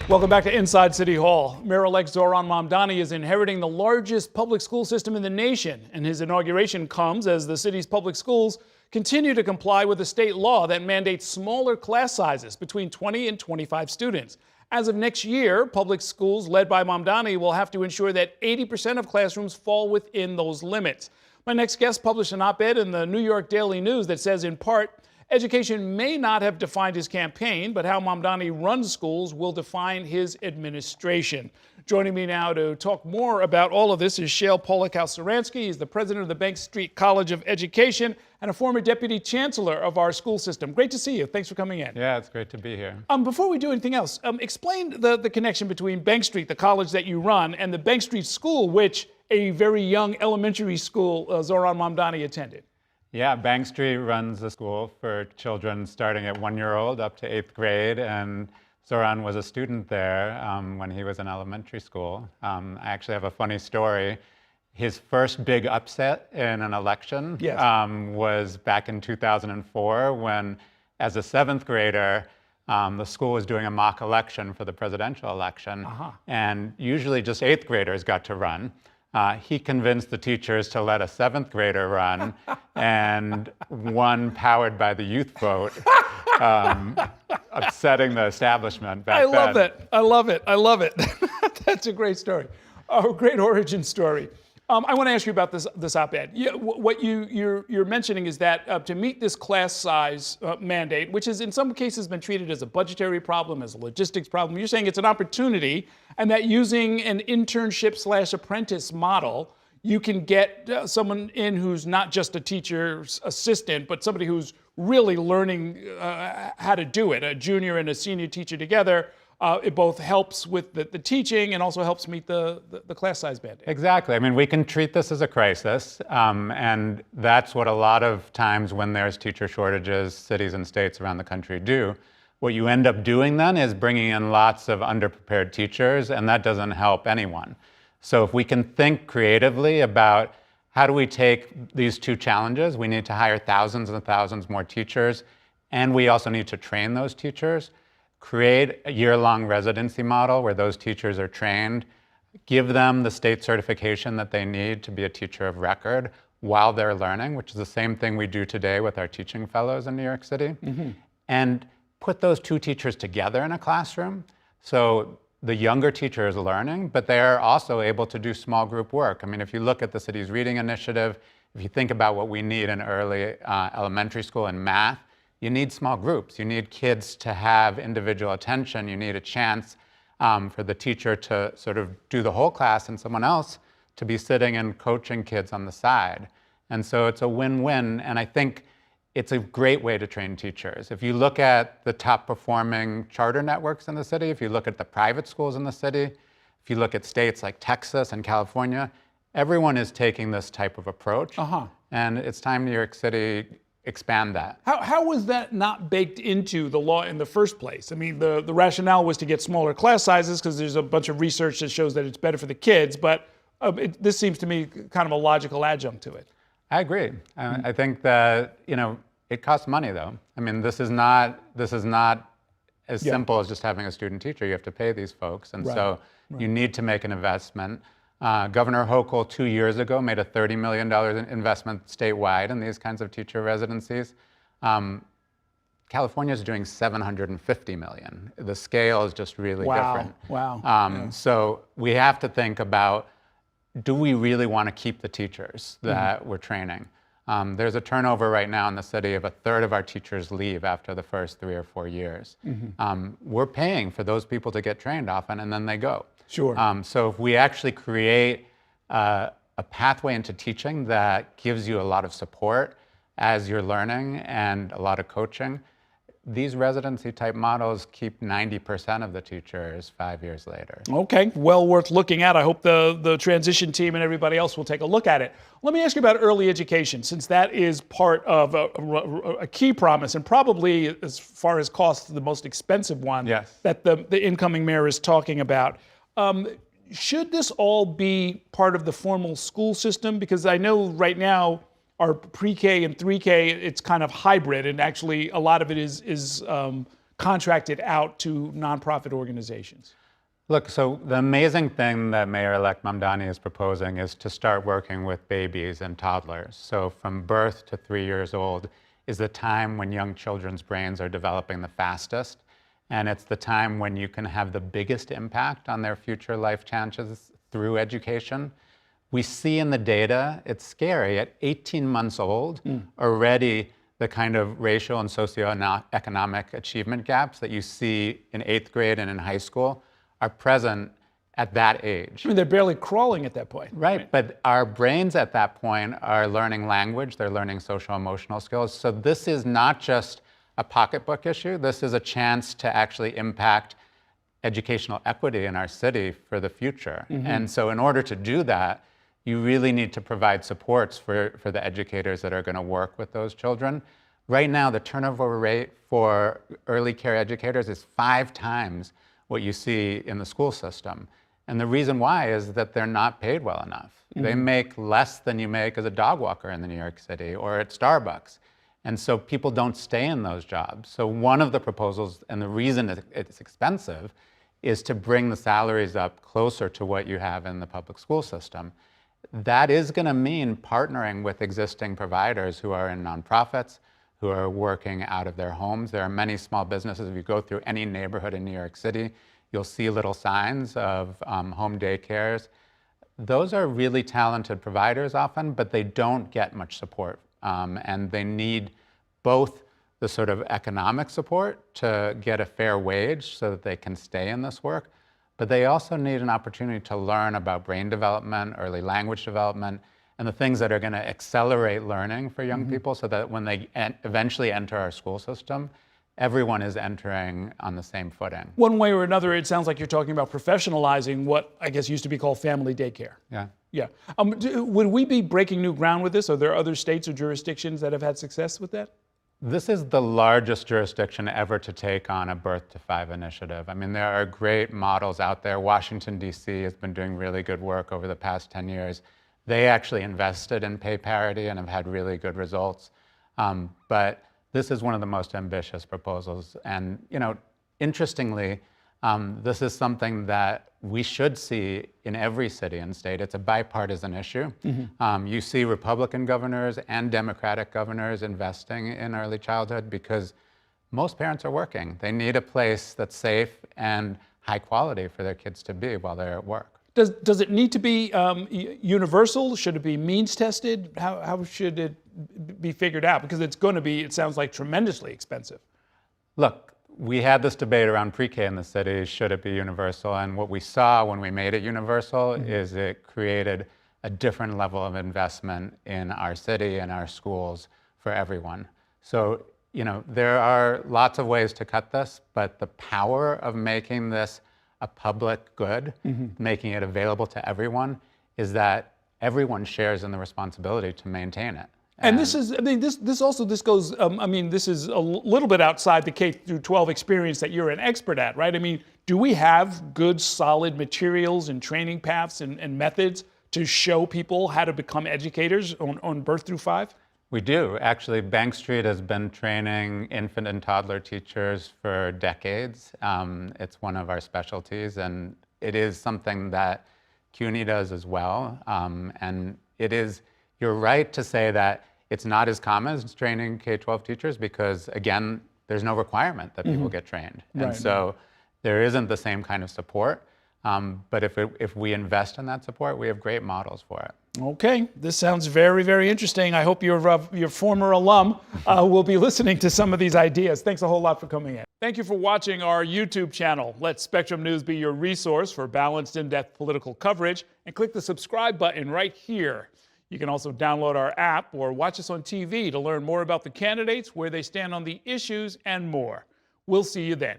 Welcome back to Inside City Hall. Mayor-elect Zohran Mamdani is inheriting the largest public school system in the nation, and his inauguration comes as the city's public schools continue to comply with a state law that mandates smaller class sizes between 20 and 25 students. As of next year, public schools led by Mamdani will have to ensure that 80% of classrooms fall within those limits. My next guest published an op-ed in the New York Daily News that says, in part, education may not have defined his campaign, but how Mamdani runs schools will define his administration. Joining me now to talk more about all of this is Shael Polakow-Suransky. He's the president of the Bank Street College of Education and a former deputy chancellor of our school system. Great to see you. Thanks for coming in. Yeah, it's great to be here. Before we do anything else, explain the connection between Bank Street, the college that you run, and the Bank Street School, which a very young elementary school Zohran Mamdani attended. Yeah, Bank Street runs a school for children starting at 1-year-old up to 8th grade, and Zohran was a student there when he was in elementary school. I actually have a funny story. His first big upset in an election was back in 2004 when, as a 7th grader, the school was doing a mock election for the presidential election, and usually just 8th graders got to run. He convinced the teachers to let a 7th grader run and won powered by the youth vote, upsetting the establishment back then. I love it. I love it. I love it. That's a great story. A great origin story. I want to ask you about this op-ed. What you're mentioning is that to meet this class size mandate, which has in some cases been treated as a budgetary problem, as a logistics problem, you're saying it's an opportunity, and that using an internship/apprentice model, you can get someone in who's not just a teacher's assistant, but somebody who's really learning how to do it, a junior and a senior teacher together. It both helps with the teaching and also helps meet the class size mandate. Exactly. I mean, we can treat this as a crisis, and that's what a lot of times when there's teacher shortages, cities and states around the country do. What you end up doing then is bringing in lots of underprepared teachers, and that doesn't help anyone. So if we can think creatively about how do we take these two challenges, we need to hire thousands and thousands more teachers, and we also need to train those teachers. Create a year-long residency model where those teachers are trained, give them the state certification that they need to be a teacher of record while they're learning, which is the same thing we do today with our teaching fellows in New York City, and put those two teachers together in a classroom. So the younger teacher is learning, but they're also able to do small group work. I mean, if you look at the city's reading initiative, if you think about what we need in early elementary school in math, you need small groups. You need kids to have individual attention. You need a chance for the teacher to sort of do the whole class and someone else to be sitting and coaching kids on the side. And so it's a win-win, and I think it's a great way to train teachers. If you look at the top performing charter networks in the city, if you look at the private schools in the city, if you look at states like Texas and California, everyone is taking this type of approach. And it's time New York City expand that. How was that not baked into the law in the first place? I mean, the rationale was to get smaller class sizes because there's a bunch of research that shows that it's better for the kids, but this seems to me kind of a logical adjunct to it. I agree. I think that, it costs money though. I mean, this is not as simple as just having a student teacher. You have to pay these folks, and so you need to make an investment. Governor Hochul 2 years ago made a $30 million investment statewide in these kinds of teacher residencies. California is doing $750 million. The scale is just really different. So we have to think about, do we really want to keep the teachers that we're training? There's a turnover right now in the city of 1/3 of our teachers leave after the first 3 or 4 years. We're paying for those people to get trained often, and then they go. So if we actually create a pathway into teaching that gives you a lot of support as you're learning and a lot of coaching, these residency type models keep 90% of the teachers 5 years later. Okay, well worth looking at. I hope the transition team and everybody else will take a look at it. Let me ask you about early education, since that is part of a key promise and probably, as far as cost, the most expensive one that the incoming mayor is talking about. Should this all be part of the formal school system? Because I know right now our pre-K and 3K, it's kind of hybrid, and actually a lot of it is contracted out to nonprofit organizations? Look, so the amazing thing that Mayor-elect Mamdani is proposing is to start working with babies and toddlers. So from birth to 3 years old is the time when young children's brains are developing the fastest. And it's the time when you can have the biggest impact on their future life chances through education. We see in the data, it's scary, at 18 months old, already the kind of racial and socioeconomic achievement gaps that you see in 8th grade and in high school are present at that age. I mean, they're barely crawling at that point. Right, but our brains at that point are learning language, they're learning social emotional skills. So this is not just a pocketbook issue, this is a chance to actually impact educational equity in our city for the future. And so in order to do that, you really need to provide supports for the educators that are going to work with those children. Right now, the turnover rate for early care educators is 5 times what you see in the school system. And the reason why is that they're not paid well enough. They make less than you make as a dog walker in New York City or at Starbucks. And so people don't stay in those jobs. So one of the proposals, and the reason it's expensive, is to bring the salaries up closer to what you have in the public school system. That is going to mean partnering with existing providers who are in nonprofits, who are working out of their homes. There are many small businesses. If you go through any neighborhood in New York City, you'll see little signs of home daycares. Those are really talented providers often, but they don't get much support. And they need both the sort of economic support to get a fair wage so that they can stay in this work, but they also need an opportunity to learn about brain development, early language development, and the things that are going to accelerate learning for young people so that when they eventually enter our school system, everyone is entering on the same footing. One way or another, it sounds like you're talking about professionalizing what I guess used to be called family daycare. Yeah. Yeah. Would we be breaking new ground with this? Are there other states or jurisdictions that have had success with that? This is the largest jurisdiction ever to take on a birth to 5 initiative. I mean, there are great models out there. Washington, D.C. has been doing really good work over the past 10 years. They actually invested in pay parity and have had really good results. But this is one of the most ambitious proposals. And, you know, interestingly, this is something that we should see in every city and state. It's a bipartisan issue. You see Republican governors and Democratic governors investing in early childhood because most parents are working. They need a place that's safe and high quality for their kids to be while they're at work. Does it need to be universal? Should it be means tested? How should it be figured out? Because it's going to be, it sounds like, tremendously expensive. Look, we had this debate around pre-K in the city, should it be universal? And what we saw when we made it universal is it created a different level of investment in our city and our schools for everyone. So, you know, there are lots of ways to cut this, but the power of making this a public good, making it available to everyone, is that everyone shares in the responsibility to maintain it. And this is, I mean, this goes, I mean, this is a little bit outside the K through 12 experience that you're an expert at, right? I mean, do we have good, solid materials and training paths and methods to show people how to become educators on birth through 5? We do. Actually, Bank Street has been training infant and toddler teachers for decades. It's one of our specialties, and it is something that CUNY does as well. And it is, you're right to say that it's not as common as training K-12 teachers because, again, there's no requirement that people get trained. And so there isn't the same kind of support. But if we invest in that support, we have great models for it. Okay, this sounds very, very interesting. I hope your former alum will be listening to some of these ideas. Thanks a whole lot for coming in. Thank you for watching our YouTube channel. Let Spectrum News be your resource for balanced, in-depth political coverage, and click the subscribe button right here. You can also download our app or watch us on TV to learn more about the candidates, where they stand on the issues, and more. We'll see you then.